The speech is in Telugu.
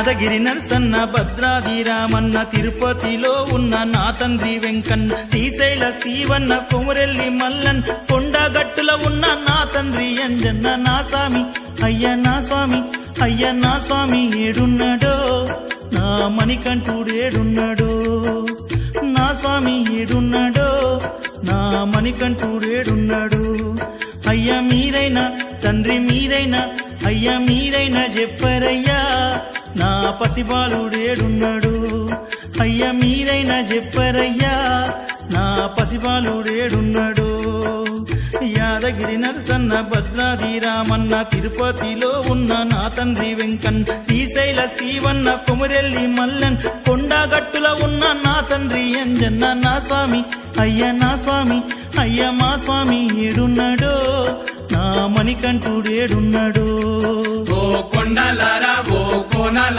యాదగిరి నరసన్న భద్రాది రామన్న తిరుపతిలో ఉన్న నా తండ్రి వెంకన్న శ్రీశైల శివన్న కొమురెల్లి మల్లన్ కొండగట్టుల ఉన్న నా తండ్రి అంజన్న నా స్వామి అయ్య నా స్వామి అయ్య నా స్వామి ఏడున్నాడో నా మణికంఠుడు ఏడున్నాడో నా స్వామి ఏడున్నాడో నా మణికంఠుడు ఏడున్నాడు అయ్య మీరైనా తండ్రి మీరైనా అయ్య మీరైనా చెప్పరయ్యా నా పసిబాలుడేడున్నాడు అయ్య మీరైనా చెప్పరయ్యా నా పసిబాలుడేడున్నాడు యాదగిరి నరసన్న భద్రాది రామన్న తిరుపతిలో ఉన్న నా తండ్రి వెంకన్న శ్రీశైల శివన్న కొమురెల్లి మల్లన్ కొండగట్టుల ఉన్న నా తండ్రి అంజన్న నా స్వామి అయ్య నా స్వామి అయ్య మా స్వామి ఏడున్నాడో నా మణికంఠుడు ఏడున్నాడు ఓ కొండలారా ఓ కోనల